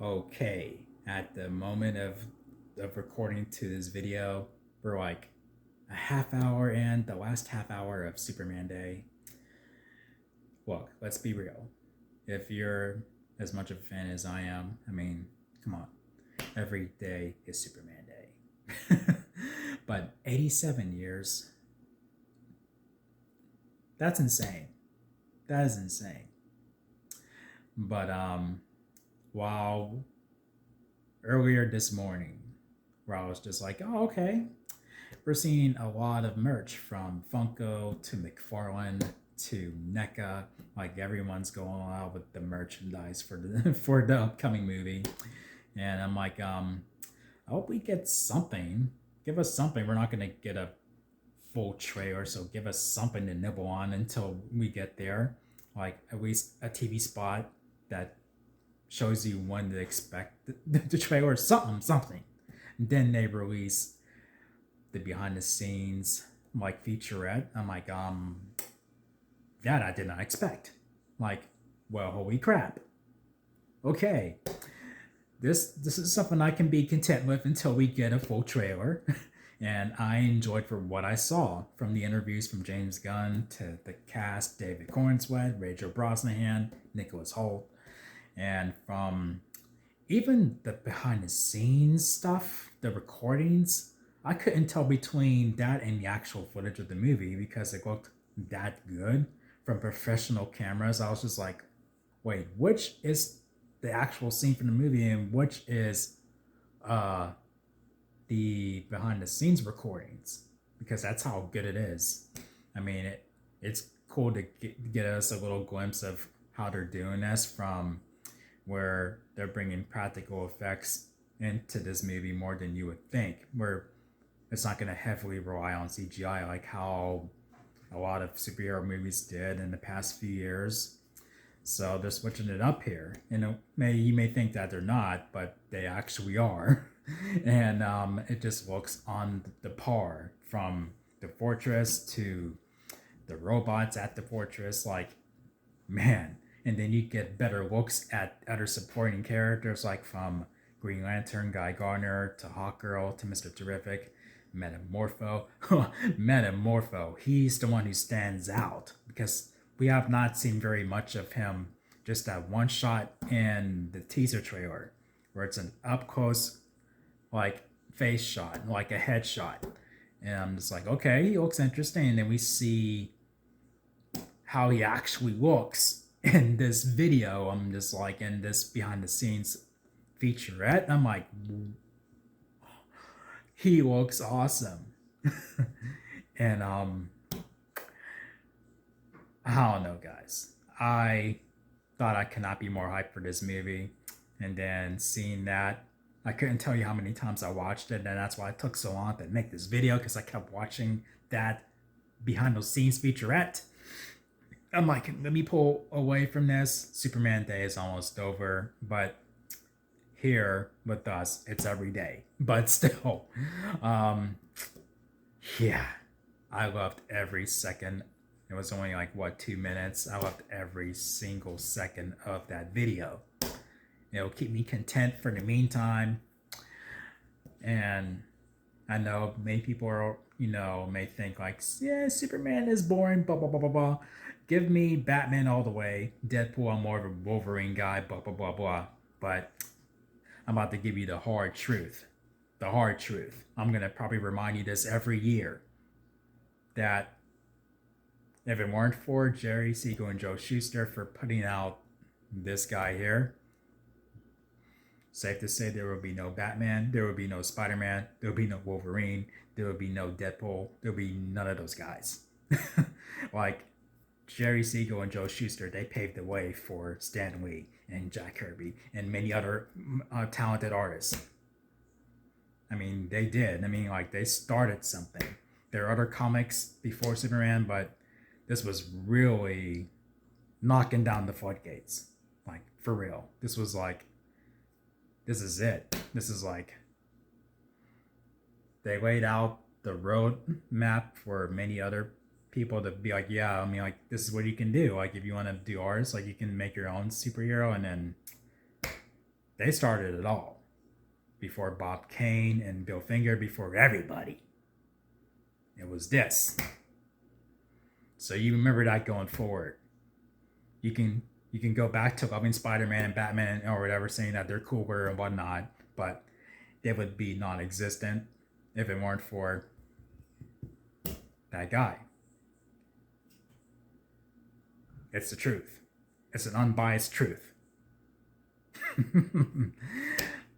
Okay, at the moment of recording to this video, we're like a half hour in, the last half hour of Superman Day. Look, let's be real. If you're as much of a fan as I am, I mean, come on. Every day is Superman Day. But 87 years, that's insane. That is insane. But while earlier this morning, where I was just like, oh, okay, we're seeing a lot of merch from Funko to McFarlane to NECA. Like everyone's going out with the merchandise for the for the upcoming movie, and I'm like, I hope we get something. Give us something. We're not gonna get a full trailer, so give us something to nibble on until we get there. Like at least a TV spot that shows you when to expect the trailer, something. And then they release the behind the scenes like featurette. I'm like, that I did not expect. Like, well, holy crap. Okay, this is something I can be content with until we get a full trailer. And I enjoyed for what I saw from the interviews from James Gunn to the cast, David Cornsweet, Rachel Brosnahan, Nicholas Hoult, and from even the behind the scenes stuff, the recordings, I couldn't tell between that and the actual footage of the movie because it looked that good from professional cameras. I was just like, wait, which is the actual scene from the movie and which is uh the behind the scenes recordings? Because that's how good it is. I mean, it's cool to get us a little glimpse of how they're doing this from where they're bringing practical effects into this movie more than you would think, where it's not going to heavily rely on CGI like how a lot of superhero movies did in the past few years. So they're switching it up here. And you may think that they're not, but they actually are. And it just looks on the par from the fortress to the robots at the fortress. Like, man. And then you get better looks at other supporting characters, like from Green Lantern, Guy Gardner, to Hawkgirl, to Mr. Terrific, Metamorpho. Metamorpho, he's the one who stands out because we have not seen very much of him. Just that one shot in the teaser trailer where it's an up close, like face shot, like a headshot. And I'm just like, okay, he looks interesting. And then we see how he actually looks in this video. I'm just like, in this behind the scenes featurette, I'm like, he looks awesome. And I don't know, guys. I thought I could not be more hyped for this movie. And then seeing that, I couldn't tell you how many times I watched it, and that's why it took so long to make this video, because I kept watching that behind the scenes featurette. I'm like, let me pull away from this. Superman Day is almost over, but here with us, it's every day. But still, um, yeah, I loved every second. It was only like, what, 2 minutes? I loved every single second of that video. It'll keep me content for the meantime. And I know many people are, may think like, yeah, Superman is boring, blah, blah, blah, blah, blah. Give me Batman all the way. Deadpool, I'm more of a Wolverine guy, blah, blah, blah, blah. But I'm about to give you the hard truth. The hard truth. I'm going to probably remind you this every year. That if it weren't for Jerry Siegel and Joe Shuster for putting out this guy here, safe to say there will be no Batman, there will be no Spider-Man, there will be no Wolverine, there will be no Deadpool, there will be none of those guys. Like Jerry Siegel and Joe Shuster, they paved the way for Stan Lee and Jack Kirby and many other talented artists. I mean, they did. I mean, like, they started something. There are other comics before Superman, but this was really knocking down the floodgates. Like, for real. This was like, this is it. This is like, they laid out the road map for many other people to be like, yeah, I mean, like, this is what you can do. Like, if you want to do artists, like, you can make your own superhero, and then They started it all before Bob Kane and Bill Finger, before everybody. It was this. So you remember that going forward. You can go back to loving Spider-Man and Batman or whatever, saying that they're cooler and whatnot, but they would be non-existent if it weren't for that guy. It's the truth. It's an unbiased truth.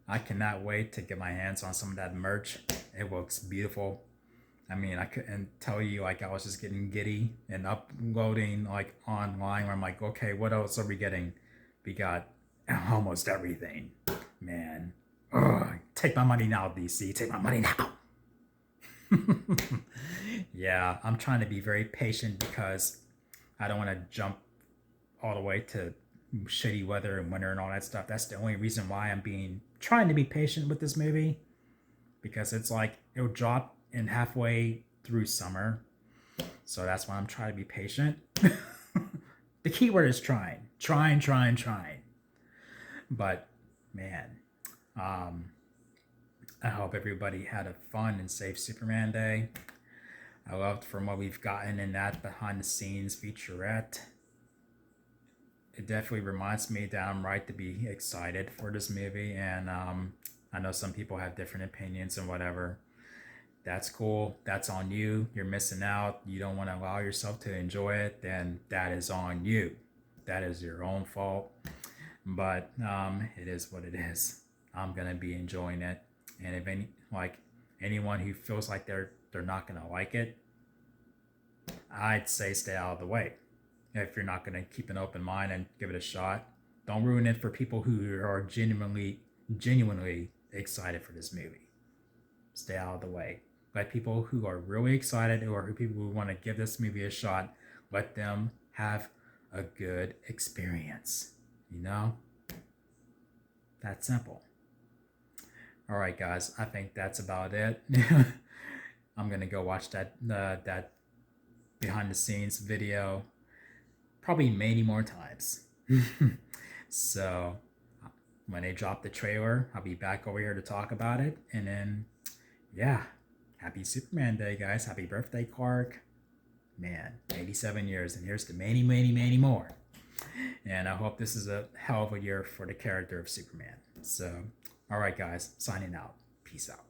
I cannot wait to get my hands on some of that merch. It looks beautiful. I mean, I couldn't tell you, like, I was just getting giddy and uploading, like, online where I'm like, okay, what else are we getting? We got almost everything. Man. Ugh, take my money now, DC. Take my money now. Yeah, I'm trying to be very patient because I don't want to jump all the way to shitty weather and winter and all that stuff. That's the only reason why I'm trying to be patient with this movie, because it's like it'll drop in halfway through summer. So that's why I'm trying to be patient. The key word is trying. Trying. But man, I hope everybody had a fun and safe Superman Day. I loved from what we've gotten in that behind the scenes featurette. It definitely reminds me that I'm right to be excited for this movie, and I know some people have different opinions and whatever. That's cool. That's on you. You're missing out. You don't want to allow yourself to enjoy it, then that is on you. That is your own fault. But it is what it is. I'm gonna be enjoying it, and if anyone who feels like they're not gonna like it, I'd say stay out of the way. If you're not gonna keep an open mind and give it a shot, don't ruin it for people who are genuinely excited for this movie. Stay out of the way. Let people who are really excited, or who people who want to give this movie a shot, let them have a good experience. You know? That simple. All right, guys. I think that's about it. I'm gonna go watch that behind the scenes video probably many more times. So when they drop the trailer, I'll be back over here to talk about it. And then, yeah, happy Superman Day, guys. Happy birthday, Clark. Man, 87 years, and here's to many, many, many more. And I hope this is a hell of a year for the character of Superman. So, all right, guys, signing out. Peace out.